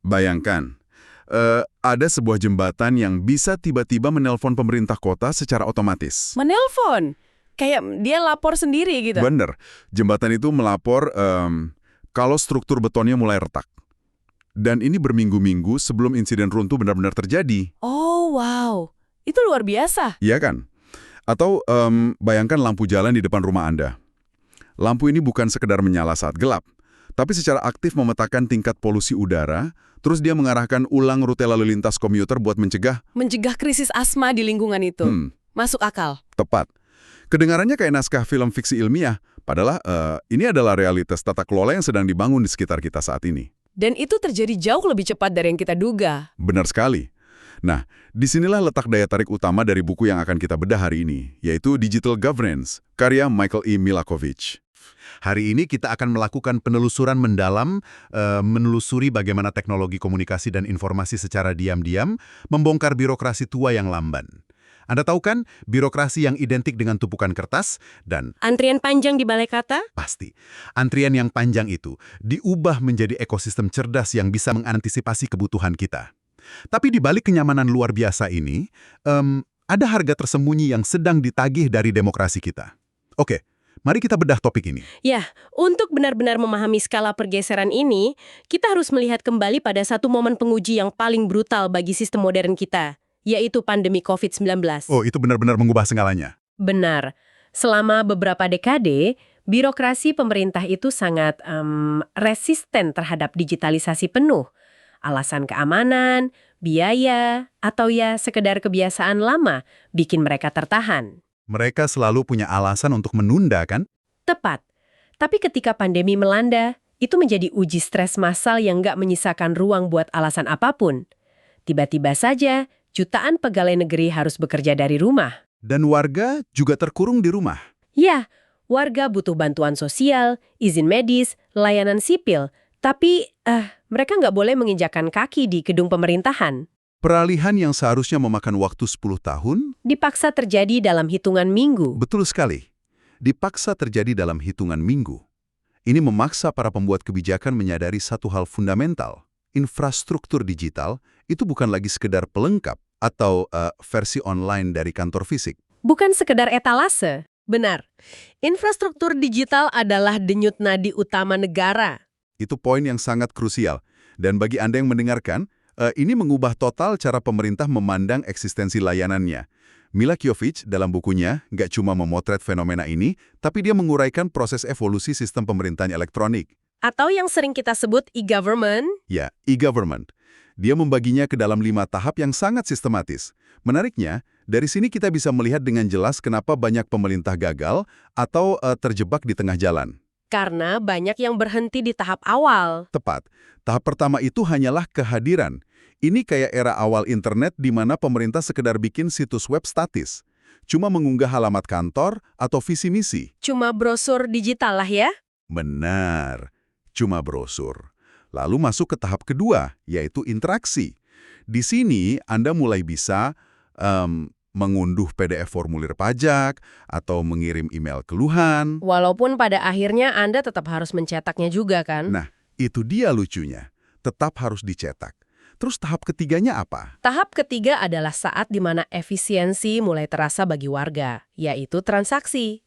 Bayangkan, ada sebuah jembatan yang bisa tiba-tiba menelpon pemerintah kota secara otomatis. Menelpon? Kayak dia lapor sendiri gitu? Bener, jembatan itu melapor kalau struktur betonnya mulai retak. Dan ini berminggu-minggu sebelum insiden runtuh benar-benar terjadi. Oh, wow. Itu luar biasa. Iya kan? Atau bayangkan lampu jalan di depan rumah Anda. Lampu ini bukan sekedar menyala saat gelap, tapi secara aktif memetakan tingkat polusi udara, terus dia mengarahkan ulang rute lalu lintas komuter buat mencegah. Mencegah krisis asma di lingkungan itu. Masuk akal. Tepat. Kedengarannya kayak naskah film fiksi ilmiah, padahal ini adalah realitas tata kelola yang sedang dibangun di sekitar kita saat ini. Dan itu terjadi jauh lebih cepat dari yang kita duga. Benar sekali. Nah, disinilah letak daya tarik utama dari buku yang akan kita bedah hari ini, yaitu Digital Governance, karya Michael E. Milakovich. Hari ini kita akan melakukan penelusuran mendalam, menelusuri bagaimana teknologi komunikasi dan informasi secara diam-diam membongkar birokrasi tua yang lamban. Anda tahu kan, birokrasi yang identik dengan tumpukan kertas dan Antrian panjang di balai kata? pasti. Antrian yang panjang itu diubah menjadi ekosistem cerdas yang bisa mengantisipasi kebutuhan kita. Tapi di balik kenyamanan luar biasa ini, ada harga tersembunyi yang sedang ditagih dari demokrasi kita. Oke, mari kita bedah topik ini. Ya, untuk benar-benar memahami skala pergeseran ini, kita harus melihat kembali pada satu momen penguji yang paling brutal bagi sistem modern kita, yaitu pandemi COVID-19. Oh, itu benar-benar mengubah segalanya. Benar. Selama beberapa dekade, birokrasi pemerintah itu sangat resisten terhadap digitalisasi penuh. Alasan keamanan, biaya, atau ya sekedar kebiasaan lama bikin mereka tertahan. Mereka selalu punya alasan untuk menunda, kan? Tepat. Tapi ketika pandemi melanda, itu menjadi uji stres massal yang nggak menyisakan ruang buat alasan apapun. Tiba-tiba saja, jutaan pegawai negeri harus bekerja dari rumah. Dan warga juga terkurung di rumah. Ya, warga butuh bantuan sosial, izin medis, layanan sipil, tapi mereka nggak boleh menginjakan kaki di gedung pemerintahan. Peralihan yang seharusnya memakan waktu 10 tahun, Dipaksa terjadi dalam hitungan minggu. betul sekali. Dipaksa terjadi dalam hitungan minggu. Ini memaksa para pembuat kebijakan menyadari satu hal fundamental. Infrastruktur digital itu bukan lagi sekedar pelengkap atau versi online dari kantor fisik. Bukan sekedar etalase. Benar. Infrastruktur digital adalah denyut nadi utama negara. Itu poin yang sangat krusial. Dan bagi Anda yang mendengarkan, ini mengubah total cara pemerintah memandang eksistensi layanannya. Milakovich dalam bukunya nggak cuma memotret fenomena ini, tapi dia menguraikan proses evolusi sistem pemerintahan elektronik. Atau yang sering kita sebut e-government. Ya, e-government. Dia membaginya ke dalam 5 tahap yang sangat sistematis. Menariknya, dari sini kita bisa melihat dengan jelas kenapa banyak pemerintah gagal atau terjebak di tengah jalan. Karena banyak yang berhenti di tahap awal. Tepat. Tahap pertama itu hanyalah kehadiran. Ini kayak era awal internet di mana pemerintah sekedar bikin situs web statis. Cuma mengunggah alamat kantor atau visi misi. Cuma brosur digital lah ya. Benar. Cuma brosur. Lalu masuk ke tahap kedua, yaitu interaksi. Di sini Anda mulai bisa mengunduh PDF formulir pajak atau mengirim email keluhan. Walaupun pada akhirnya Anda tetap harus mencetaknya juga kan? Nah, itu dia lucunya. Tetap harus dicetak. Terus tahap ketiganya apa? Tahap ketiga adalah saat di mana efisiensi mulai terasa bagi warga, yaitu transaksi.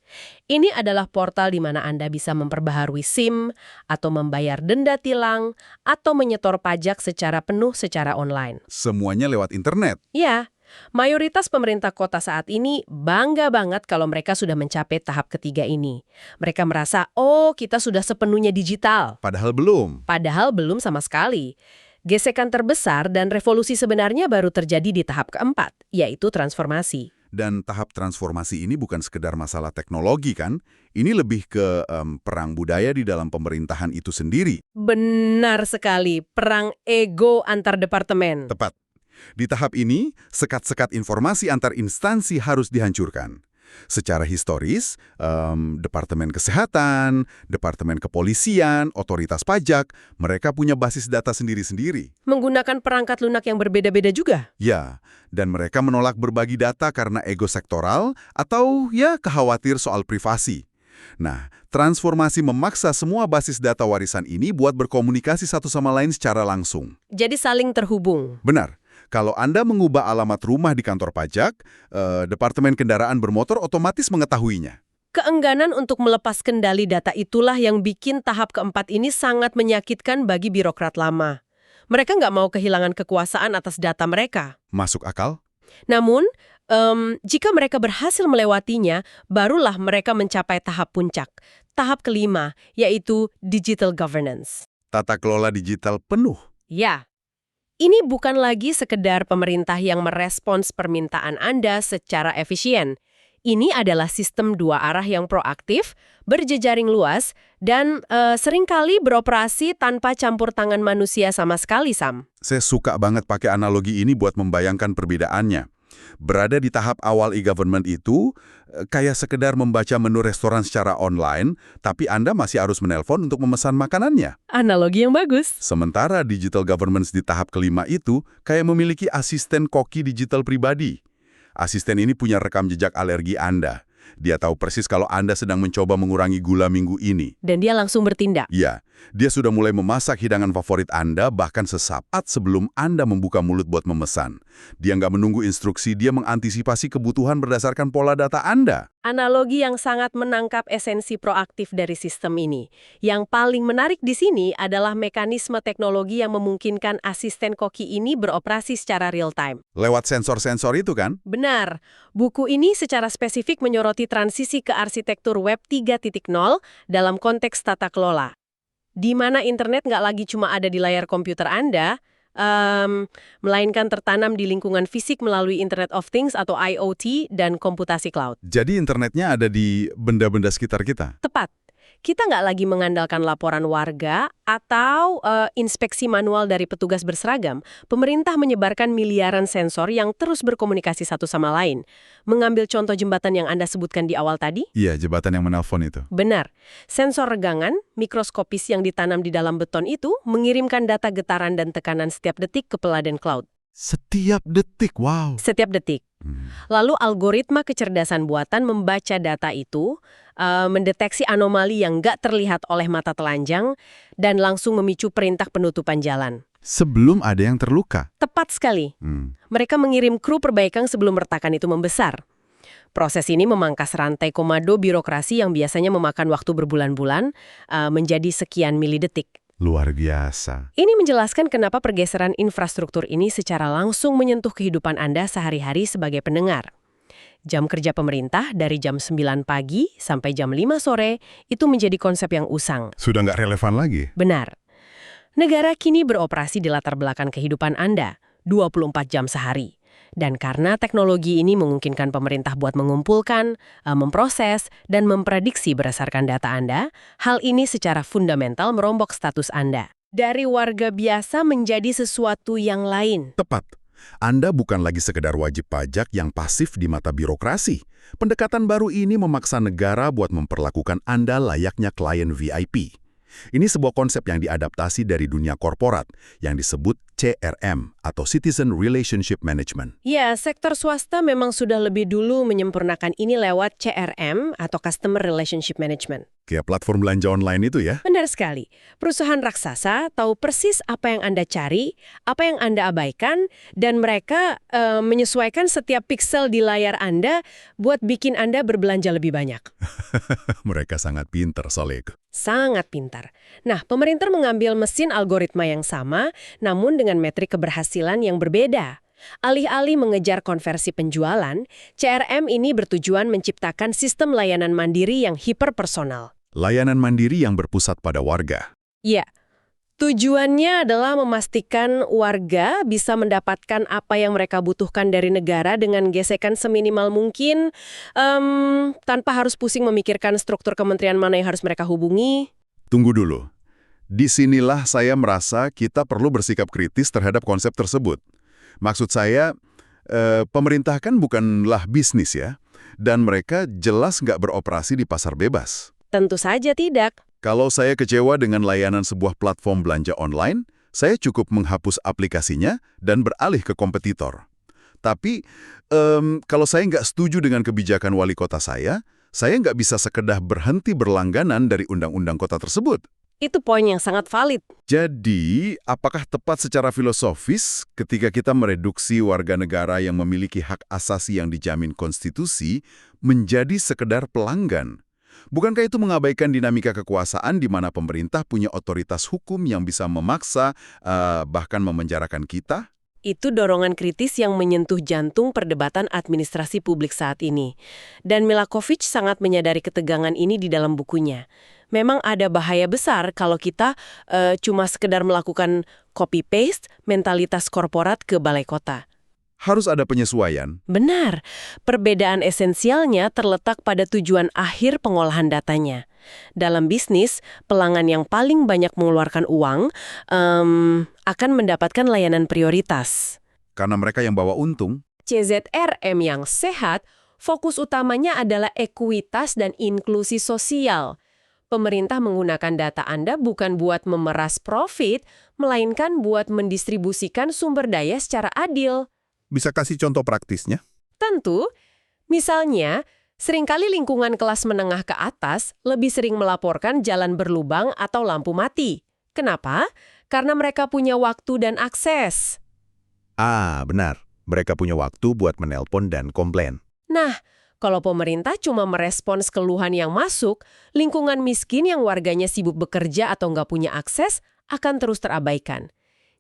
Ini adalah portal di mana Anda bisa memperbaharui SIM, atau membayar denda tilang, atau menyetor pajak secara penuh secara online. Semuanya lewat internet. Ya, mayoritas pemerintah kota saat ini bangga banget kalau mereka sudah mencapai tahap ketiga ini. Mereka merasa, oh kita sudah sepenuhnya digital. Padahal belum. Padahal belum sama sekali. Gesekan terbesar dan revolusi sebenarnya baru terjadi di tahap keempat, yaitu transformasi. Dan tahap transformasi ini bukan sekedar masalah teknologi kan? Ini lebih ke perang budaya di dalam pemerintahan itu sendiri. Benar sekali. Perang ego antar departemen. Tepat. Di tahap ini, sekat-sekat informasi antar instansi harus dihancurkan. Secara historis, Departemen Kesehatan, Departemen Kepolisian, Otoritas Pajak, mereka punya basis data sendiri-sendiri. Menggunakan perangkat lunak yang berbeda-beda juga. Ya, dan mereka menolak berbagi data karena ego sektoral atau ya khawatir soal privasi. Nah, transformasi memaksa semua basis data warisan ini buat berkomunikasi satu sama lain secara langsung. Jadi saling terhubung. Benar. Kalau Anda mengubah alamat rumah di kantor pajak, Departemen Kendaraan Bermotor otomatis mengetahuinya. Keengganan untuk melepas kendali data itulah yang bikin tahap keempat ini sangat menyakitkan bagi birokrat lama. Mereka nggak mau kehilangan kekuasaan atas data mereka. Masuk akal? Namun, jika mereka berhasil melewatinya, barulah mereka mencapai tahap puncak. Tahap kelima, yaitu digital governance. Tata kelola digital penuh. Ya, ini bukan lagi sekedar pemerintah yang merespons permintaan Anda secara efisien. Ini adalah sistem dua arah yang proaktif, berjejaring luas, dan seringkali beroperasi tanpa campur tangan manusia sama sekali, Sam. Saya suka banget pakai analogi ini buat membayangkan perbedaannya. Berada di tahap awal e-government itu, kayak sekedar membaca menu restoran secara online, tapi Anda masih harus menelpon untuk memesan makanannya. Analogi yang bagus. Sementara digital governance di tahap kelima itu, kayak memiliki asisten koki digital pribadi. Asisten ini punya rekam jejak alergi Anda. Dia tahu persis kalau Anda sedang mencoba mengurangi gula minggu ini. Dan dia langsung bertindak. Ya, dia sudah mulai memasak hidangan favorit Anda bahkan sesaat sebelum Anda membuka mulut buat memesan. Dia nggak menunggu instruksi, dia mengantisipasi kebutuhan berdasarkan pola data Anda. Analogi yang sangat menangkap esensi proaktif dari sistem ini. Yang paling menarik di sini adalah mekanisme teknologi yang memungkinkan asisten koki ini beroperasi secara real-time. Lewat sensor-sensor itu kan? Benar, buku ini secara spesifik menyoroti transisi ke arsitektur Web 3.0 dalam konteks tata kelola. Di mana internet nggak lagi cuma ada di layar komputer Anda, melainkan tertanam di lingkungan fisik melalui Internet of Things atau IoT dan komputasi cloud. Jadi internetnya ada di benda-benda sekitar kita? Tepat. Kita nggak lagi mengandalkan laporan warga atau inspeksi manual dari petugas berseragam. Pemerintah menyebarkan miliaran sensor yang terus berkomunikasi satu sama lain. Mengambil contoh jembatan yang Anda sebutkan di awal tadi? Iya, jembatan yang menelpon itu. Benar. Sensor regangan, mikroskopis yang ditanam di dalam beton itu mengirimkan data getaran dan tekanan setiap detik ke peladen cloud. Setiap detik, wow. Setiap detik. Lalu algoritma kecerdasan buatan membaca data itu, mendeteksi anomali yang nggak terlihat oleh mata telanjang, dan langsung memicu perintah penutupan jalan. Sebelum ada yang terluka. Tepat sekali. Mereka mengirim kru perbaikan sebelum retakan itu membesar. Proses ini memangkas rantai komando birokrasi yang biasanya memakan waktu berbulan-bulan menjadi sekian milidetik. Luar biasa. Ini menjelaskan kenapa pergeseran infrastruktur ini secara langsung menyentuh kehidupan Anda sehari-hari sebagai pendengar. Jam kerja pemerintah dari jam 9 pagi sampai jam 5 sore itu menjadi konsep yang usang. Sudah nggak relevan lagi? Benar. Negara kini beroperasi di latar belakang kehidupan Anda, 24 jam sehari. Dan karena teknologi ini memungkinkan pemerintah buat mengumpulkan, memproses, dan memprediksi berdasarkan data Anda, hal ini secara fundamental merombak status Anda. Dari warga biasa menjadi sesuatu yang lain. Tepat. Anda bukan lagi sekedar wajib pajak yang pasif di mata birokrasi. Pendekatan baru ini memaksa negara buat memperlakukan Anda layaknya klien VIP. Ini sebuah konsep yang diadaptasi dari dunia korporat yang disebut CRM atau Citizen Relationship Management. Ya, sektor swasta memang sudah lebih dulu menyempurnakan ini lewat CRM atau Customer Relationship Management. Kayak platform belanja online itu ya? Benar sekali. Perusahaan raksasa tahu persis apa yang Anda cari, apa yang Anda abaikan, dan mereka menyesuaikan setiap pixel di layar Anda buat bikin Anda berbelanja lebih banyak. Mereka sangat pintar soal itu. Sangat pintar. Nah, pemerintah mengambil mesin algoritma yang sama, namun dengan metrik keberhasilan yang berbeda. Alih-alih mengejar konversi penjualan, CRM ini bertujuan menciptakan sistem layanan mandiri yang hiperpersonal. Layanan mandiri yang berpusat pada warga. Ya, tujuannya adalah memastikan warga bisa mendapatkan apa yang mereka butuhkan dari negara dengan gesekan seminimal mungkin, tanpa harus pusing memikirkan struktur kementerian mana yang harus mereka hubungi. Tunggu dulu. Disinilah saya merasa kita perlu bersikap kritis terhadap konsep tersebut. Maksud saya, pemerintah kan bukanlah bisnis ya, dan mereka jelas nggak beroperasi di pasar bebas. Tentu saja tidak. Kalau saya kecewa dengan layanan sebuah platform belanja online, saya cukup menghapus aplikasinya dan beralih ke kompetitor. Tapi, kalau saya nggak setuju dengan kebijakan wali kota saya saya nggak bisa sekedar berhenti berlangganan dari undang-undang kota tersebut. Itu poin yang sangat valid. Jadi, apakah tepat secara filosofis ketika kita mereduksi warga negara yang memiliki hak asasi yang dijamin konstitusi menjadi sekedar pelanggan? Bukankah itu mengabaikan dinamika kekuasaan di mana pemerintah punya otoritas hukum yang bisa memaksa, bahkan memenjarakan kita? Itu dorongan kritis yang menyentuh jantung perdebatan administrasi publik saat ini. Dan Milakovic sangat menyadari ketegangan ini di dalam bukunya. Memang ada bahaya besar kalau kita cuma sekedar melakukan copy-paste mentalitas korporat ke balai kota. Harus ada penyesuaian. Benar, perbedaan esensialnya terletak pada tujuan akhir pengolahan datanya. Dalam bisnis, pelanggan yang paling banyak mengeluarkan uang akan mendapatkan layanan prioritas. Karena mereka yang bawa untung. CZRM yang sehat, fokus utamanya adalah ekuitas dan inklusi sosial. Pemerintah menggunakan data Anda bukan buat memeras profit, melainkan buat mendistribusikan sumber daya secara adil. Bisa kasih contoh praktisnya? Tentu, misalnya, seringkali lingkungan kelas menengah ke atas lebih sering melaporkan jalan berlubang atau lampu mati. Kenapa? Karena mereka punya waktu dan akses. Benar. Mereka punya waktu buat menelpon dan komplain. Nah, kalau pemerintah cuma merespons keluhan yang masuk, lingkungan miskin yang warganya sibuk bekerja atau nggak punya akses akan terus terabaikan.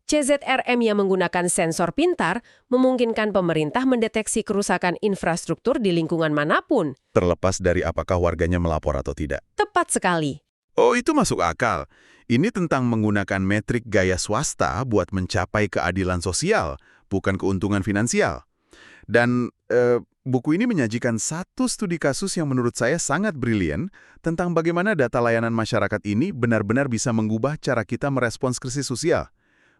CZRM yang menggunakan sensor pintar memungkinkan pemerintah mendeteksi kerusakan infrastruktur di lingkungan manapun. Terlepas dari apakah warganya melapor atau tidak. Tepat sekali. Oh, itu masuk akal. Ini tentang menggunakan metrik gaya swasta buat mencapai keadilan sosial, bukan keuntungan finansial. Dan buku ini menyajikan satu studi kasus yang menurut saya sangat brilian tentang bagaimana data layanan masyarakat ini benar-benar bisa mengubah cara kita merespons krisis sosial.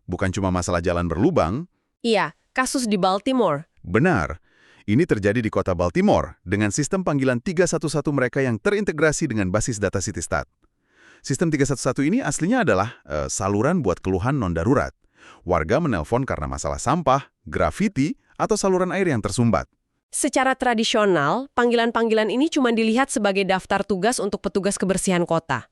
Bukan cuma masalah jalan berlubang. Iya, kasus di Baltimore. Benar. Ini terjadi di kota Baltimore dengan sistem panggilan 311 mereka yang terintegrasi dengan basis data Citystat. Sistem 311 ini aslinya adalah saluran buat keluhan non-darurat. Warga menelpon karena masalah sampah, grafiti, atau saluran air yang tersumbat. Secara tradisional, panggilan-panggilan ini cuma dilihat sebagai daftar tugas untuk petugas kebersihan kota.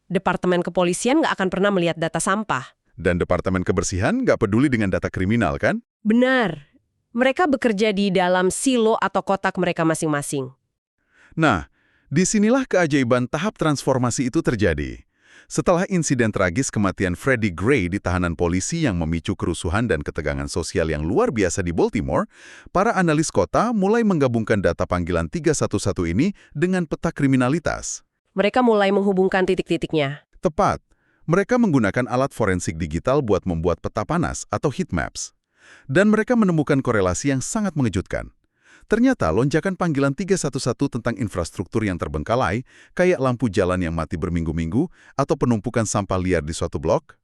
Departemen kepolisian nggak akan pernah melihat data sampah. Dan Departemen Kebersihan nggak peduli dengan data kriminal, kan? Benar. Mereka bekerja di dalam silo atau kotak mereka masing-masing. Nah, disinilah keajaiban tahap transformasi itu terjadi. Setelah insiden tragis kematian Freddie Gray di tahanan polisi yang memicu kerusuhan dan ketegangan sosial yang luar biasa di Baltimore, para analis kota mulai menggabungkan data panggilan 311 ini dengan peta kriminalitas. Mereka mulai menghubungkan titik-titiknya. Tepat. Mereka menggunakan alat forensik digital buat membuat peta panas atau heat maps. Dan mereka menemukan korelasi yang sangat mengejutkan. Ternyata lonjakan panggilan 311 tentang infrastruktur yang terbengkalai, kayak lampu jalan yang mati berminggu-minggu, atau penumpukan sampah liar di suatu blok.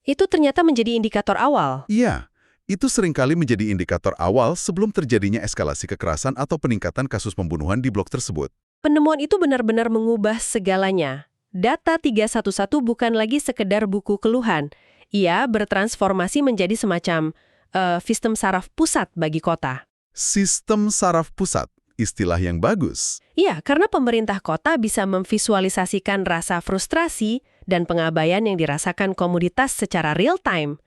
Itu ternyata menjadi indikator awal. Iya, itu seringkali menjadi indikator awal sebelum terjadinya eskalasi kekerasan atau peningkatan kasus pembunuhan di blok tersebut. Penemuan itu benar-benar mengubah segalanya. Data 311 bukan lagi sekedar buku keluhan. Ia bertransformasi menjadi semacam sistem saraf pusat bagi kota. Sistem saraf pusat, istilah yang bagus. Iya, karena pemerintah kota bisa memvisualisasikan rasa frustrasi dan pengabaian yang dirasakan komunitas secara real time.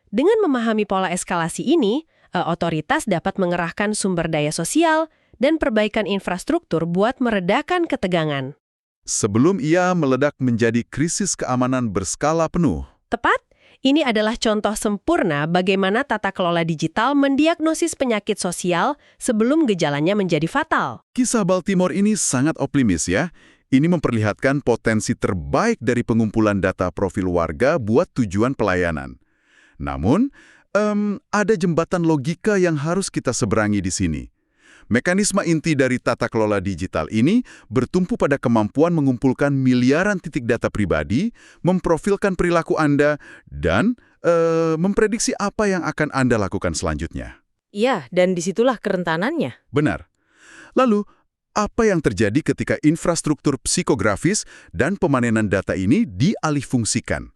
Dengan memahami pola eskalasi ini, otoritas dapat mengerahkan sumber daya sosial dan perbaikan infrastruktur buat meredakan ketegangan. Sebelum ia meledak menjadi krisis keamanan berskala penuh. Tepat, ini adalah contoh sempurna bagaimana tata kelola digital mendiagnosis penyakit sosial sebelum gejalanya menjadi fatal. Kisah Baltimore ini sangat optimis ya. Ini memperlihatkan potensi terbaik dari pengumpulan data profil warga buat tujuan pelayanan. Namun, ada jembatan logika yang harus kita seberangi di sini. Mekanisme inti dari tata kelola digital ini bertumpu pada kemampuan mengumpulkan miliaran titik data pribadi, memprofilkan perilaku Anda, dan memprediksi apa yang akan Anda lakukan selanjutnya. Iya, dan disitulah kerentanannya. Benar. Lalu, apa yang terjadi ketika infrastruktur psikografis dan pemanenan data ini dialihfungsikan?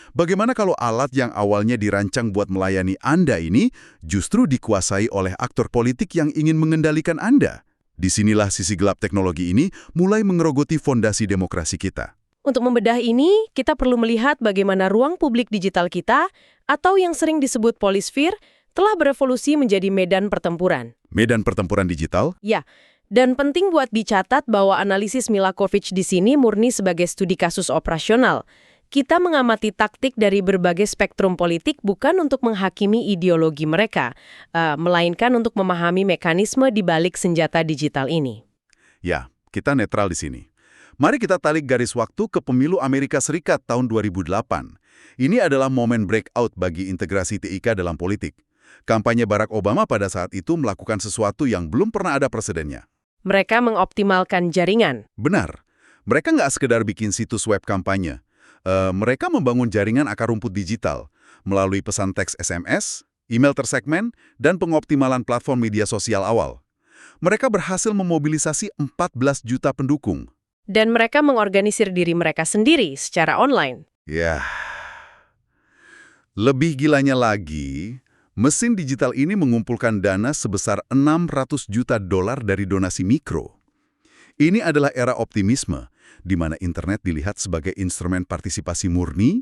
Bagaimana kalau alat yang awalnya dirancang buat melayani Anda ini justru dikuasai oleh aktor politik yang ingin mengendalikan Anda? Disinilah sisi gelap teknologi ini mulai mengerogoti fondasi demokrasi kita. Untuk membedah ini, kita perlu melihat bagaimana ruang publik digital kita, atau yang sering disebut polisfir, telah berevolusi menjadi medan pertempuran. Medan pertempuran digital? Ya, dan penting buat dicatat bahwa analisis Milakovic di sini murni sebagai studi kasus operasional. Kita mengamati taktik dari berbagai spektrum politik bukan untuk menghakimi ideologi mereka, melainkan untuk memahami mekanisme di balik senjata digital ini. Ya, kita netral di sini. Mari kita tarik garis waktu ke pemilu Amerika Serikat tahun 2008. Ini adalah momen breakout bagi integrasi TIK dalam politik. Kampanye Barack Obama pada saat itu melakukan sesuatu yang belum pernah ada presidennya. Mereka mengoptimalkan jaringan. Benar, mereka nggak sekedar bikin situs web kampanye. Mereka membangun jaringan akar rumput digital melalui pesan teks SMS, email tersegmen, dan pengoptimalan platform media sosial awal. Mereka berhasil memobilisasi 14 juta pendukung. Dan mereka mengorganisir diri mereka sendiri secara online. Ya, lebih gilanya lagi, mesin digital ini mengumpulkan dana sebesar 600 juta dolar dari donasi mikro. Ini adalah era optimisme, di mana internet dilihat sebagai instrumen partisipasi murni,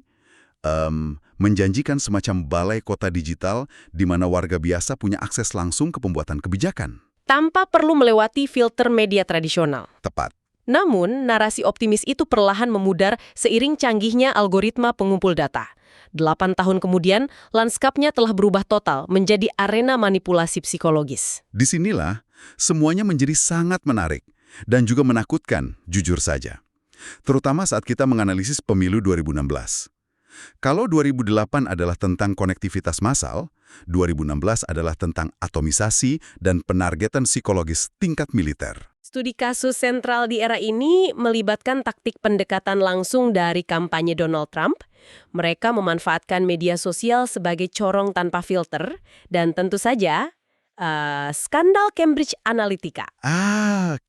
menjanjikan semacam balai kota digital di mana warga biasa punya akses langsung ke pembuatan kebijakan. Tanpa perlu melewati filter media tradisional. Tepat. Namun, narasi optimis itu perlahan memudar seiring canggihnya algoritma pengumpul data. 8 tahun kemudian, lanskapnya telah berubah total menjadi arena manipulasi psikologis. Disinilah, semuanya menjadi sangat menarik dan juga menakutkan, jujur saja. Terutama saat kita menganalisis pemilu 2016. Kalau 2008 adalah tentang konektivitas massal, 2016 adalah tentang atomisasi dan penargetan psikologis tingkat militer. Studi kasus sentral di era ini melibatkan taktik pendekatan langsung dari kampanye Donald Trump. Mereka memanfaatkan media sosial sebagai corong tanpa filter, dan tentu saja skandal Cambridge Analytica.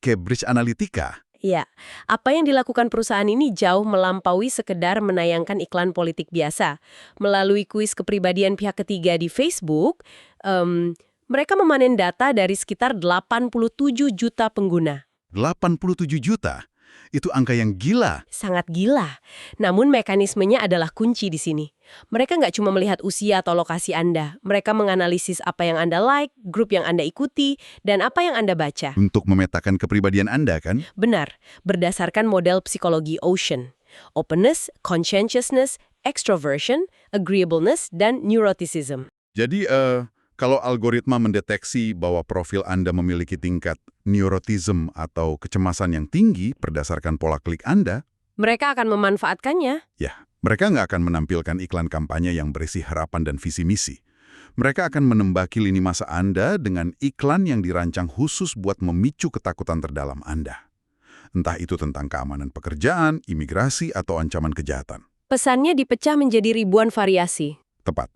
Cambridge Analytica. Ya, apa yang dilakukan perusahaan ini jauh melampaui sekedar menayangkan iklan politik biasa. Melalui kuis kepribadian pihak ketiga di Facebook, mereka memanen data dari sekitar 87 juta pengguna. 87 juta? Itu angka yang gila. Sangat gila. Namun mekanismenya adalah kunci di sini. Mereka nggak cuma melihat usia atau lokasi Anda. Mereka menganalisis apa yang Anda like, grup yang Anda ikuti, dan apa yang Anda baca. Untuk memetakan kepribadian Anda, kan? Benar, berdasarkan model psikologi Ocean. Openness, conscientiousness, extroversion, agreeableness, dan neuroticism. Jadi, kalau algoritma mendeteksi bahwa profil Anda memiliki tingkat neurotism atau kecemasan yang tinggi berdasarkan pola klik Anda, mereka akan memanfaatkannya. Ya, mereka nggak akan menampilkan iklan kampanye yang berisi harapan dan visi misi. Mereka akan menembaki lini masa Anda dengan iklan yang dirancang khusus buat memicu ketakutan terdalam Anda. Entah itu tentang keamanan pekerjaan, imigrasi, atau ancaman kejahatan. Pesannya dipecah menjadi ribuan variasi. Tepat.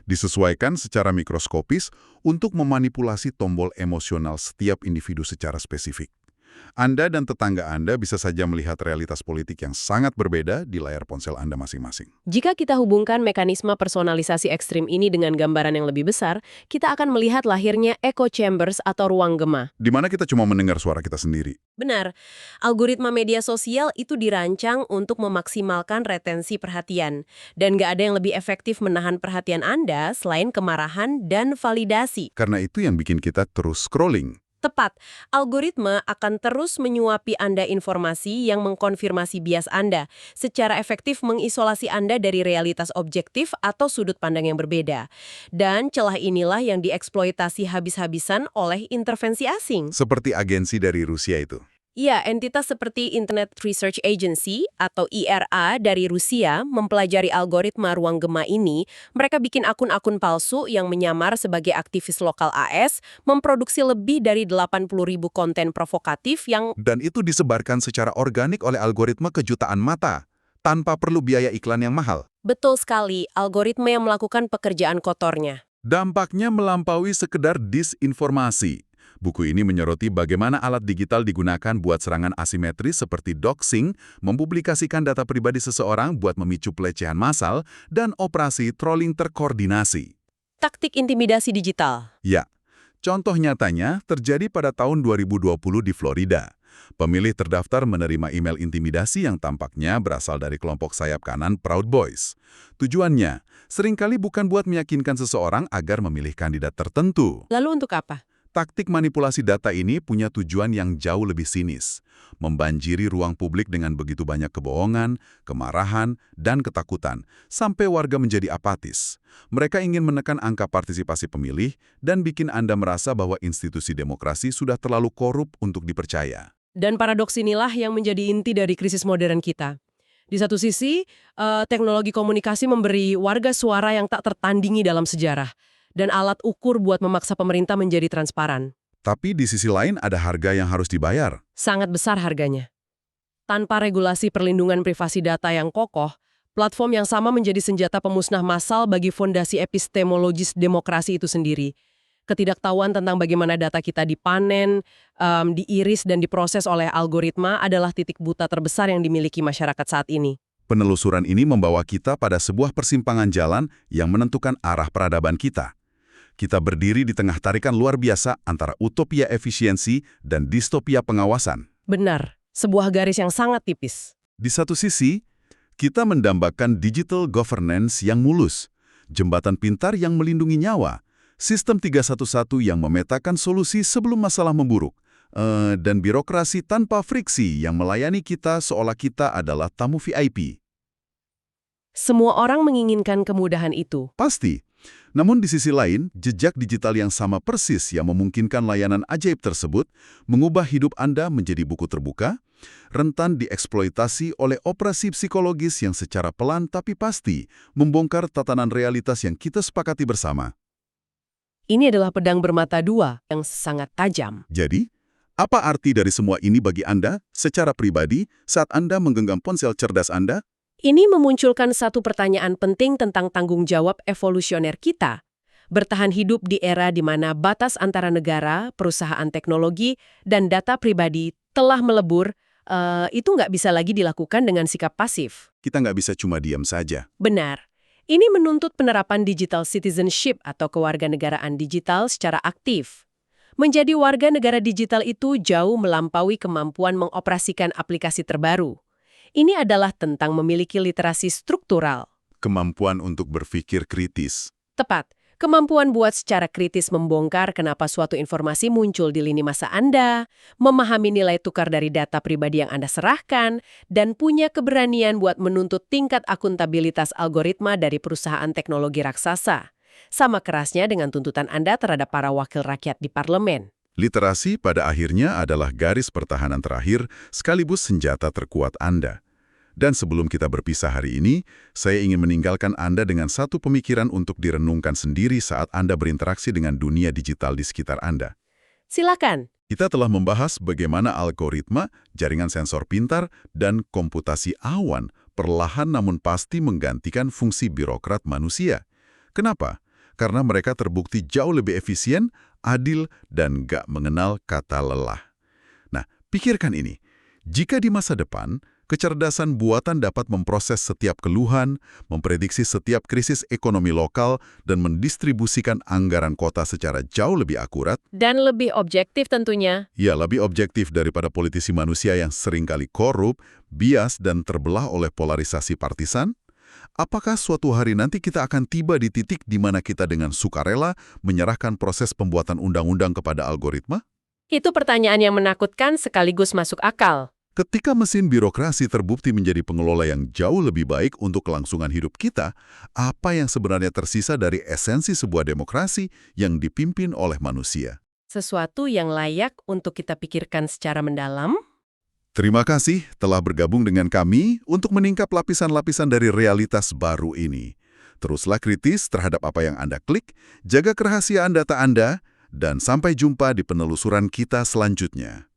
Disesuaikan secara mikroskopis untuk memanipulasi tombol emosional setiap individu secara spesifik. Anda dan tetangga Anda bisa saja melihat realitas politik yang sangat berbeda di layar ponsel Anda masing-masing. Jika kita hubungkan mekanisme personalisasi ekstrim ini dengan gambaran yang lebih besar, kita akan melihat lahirnya echo chambers atau ruang gema. Di mana kita cuma mendengar suara kita sendiri. Benar, algoritma media sosial itu dirancang untuk memaksimalkan retensi perhatian. Dan nggak ada yang lebih efektif menahan perhatian Anda selain kemarahan dan validasi. Karena itu yang bikin kita terus scrolling. Tepat, algoritma akan terus menyuapi Anda informasi yang mengkonfirmasi bias Anda, secara efektif mengisolasi Anda dari realitas objektif atau sudut pandang yang berbeda. Dan celah inilah yang dieksploitasi habis-habisan oleh intervensi asing. Seperti agensi dari Rusia itu. Ya, entitas seperti Internet Research Agency atau IRA dari Rusia mempelajari algoritma ruang gema ini. Mereka bikin akun-akun palsu yang menyamar sebagai aktivis lokal AS, memproduksi lebih dari 80.000 konten provokatif yang... Dan itu disebarkan secara organik oleh algoritma kejutaan mata, tanpa perlu biaya iklan yang mahal. Betul sekali, algoritma yang melakukan pekerjaan kotornya. Dampaknya melampaui sekedar disinformasi. Buku ini menyoroti bagaimana alat digital digunakan buat serangan asimetris seperti doxing, mempublikasikan data pribadi seseorang buat memicu pelecehan massal, dan operasi trolling terkoordinasi. Taktik intimidasi digital. Ya, Contoh nyatanya terjadi pada tahun 2020 di Florida. Pemilih terdaftar menerima email intimidasi yang tampaknya berasal dari kelompok sayap kanan Proud Boys. Tujuannya, seringkali bukan buat meyakinkan seseorang agar memilih kandidat tertentu. Lalu untuk apa? Taktik manipulasi data ini punya tujuan yang jauh lebih sinis. Membanjiri ruang publik dengan begitu banyak kebohongan, kemarahan, dan ketakutan, sampai warga menjadi apatis. Mereka ingin menekan angka partisipasi pemilih dan bikin Anda merasa bahwa institusi demokrasi sudah terlalu korup untuk dipercaya. Dan paradoks inilah yang menjadi inti dari krisis modern kita. Di satu sisi, teknologi komunikasi memberi warga suara yang tak tertandingi dalam sejarah, dan alat ukur buat memaksa pemerintah menjadi transparan. Tapi di sisi lain ada harga yang harus dibayar. Sangat besar harganya. Tanpa regulasi perlindungan privasi data yang kokoh, platform yang sama menjadi senjata pemusnah massal bagi fondasi epistemologis demokrasi itu sendiri. Ketidaktahuan tentang bagaimana data kita dipanen, diiris dan diproses oleh algoritma adalah titik buta terbesar yang dimiliki masyarakat saat ini. Penelusuran ini membawa kita pada sebuah persimpangan jalan yang menentukan arah peradaban kita. Kita berdiri di tengah tarikan luar biasa antara utopia efisiensi dan distopia pengawasan. Benar, sebuah garis yang sangat tipis. Di satu sisi, kita mendambakan digital governance yang mulus, jembatan pintar yang melindungi nyawa, sistem 311 yang memetakan solusi sebelum masalah memburuk, dan birokrasi tanpa friksi yang melayani kita seolah kita adalah tamu VIP. Semua orang menginginkan kemudahan itu. Pasti. Namun di sisi lain, jejak digital yang sama persis yang memungkinkan layanan ajaib tersebut mengubah hidup Anda menjadi buku terbuka, rentan dieksploitasi oleh operasi psikologis yang secara pelan tapi pasti membongkar tatanan realitas yang kita sepakati bersama. Ini adalah pedang bermata dua yang sangat tajam. Jadi, apa arti dari semua ini bagi Anda secara pribadi saat Anda menggenggam ponsel cerdas Anda? Ini memunculkan satu pertanyaan penting tentang tanggung jawab evolusioner kita. Bertahan hidup di era di mana batas antara negara, perusahaan teknologi, dan data pribadi telah melebur, itu nggak bisa lagi dilakukan dengan sikap pasif. Kita nggak bisa cuma diam saja. Benar. Ini menuntut penerapan digital citizenship atau kewarganegaraan digital secara aktif. Menjadi warga negara digital itu jauh melampaui kemampuan mengoperasikan aplikasi terbaru. Ini adalah tentang memiliki literasi struktural. Kemampuan untuk berpikir kritis. Tepat. Kemampuan buat secara kritis membongkar kenapa suatu informasi muncul di lini masa Anda, memahami nilai tukar dari data pribadi yang Anda serahkan, dan punya keberanian buat menuntut tingkat akuntabilitas algoritma dari perusahaan teknologi raksasa. Sama kerasnya dengan tuntutan Anda terhadap para wakil rakyat di parlemen. Literasi pada akhirnya adalah garis pertahanan terakhir sekaligus senjata terkuat Anda. Dan sebelum kita berpisah hari ini, saya ingin meninggalkan Anda dengan satu pemikiran untuk direnungkan sendiri saat Anda berinteraksi dengan dunia digital di sekitar Anda. Silakan. Kita telah membahas bagaimana algoritma, jaringan sensor pintar, dan komputasi awan perlahan namun pasti menggantikan fungsi birokrat manusia. Kenapa? Karena mereka terbukti jauh lebih efisien, adil, dan gak mengenal kata lelah. Nah, pikirkan ini. Jika di masa depan, kecerdasan buatan dapat memproses setiap keluhan, memprediksi setiap krisis ekonomi lokal, dan mendistribusikan anggaran kota secara jauh lebih akurat, Dan lebih objektif tentunya. ya lebih objektif daripada politisi manusia yang seringkali korup, bias, dan terbelah oleh polarisasi partisan, apakah suatu hari nanti kita akan tiba di titik di mana kita dengan sukarela menyerahkan proses pembuatan undang-undang kepada algoritma? Itu pertanyaan yang menakutkan sekaligus masuk akal. Ketika mesin birokrasi terbukti menjadi pengelola yang jauh lebih baik untuk kelangsungan hidup kita, apa yang sebenarnya tersisa dari esensi sebuah demokrasi yang dipimpin oleh manusia? Sesuatu yang layak untuk kita pikirkan secara mendalam. Terima kasih telah bergabung dengan kami untuk meningkap lapisan-lapisan dari realitas baru ini. Teruslah kritis terhadap apa yang Anda klik, jaga kerahasiaan data Anda, dan sampai jumpa di penelusuran kita selanjutnya.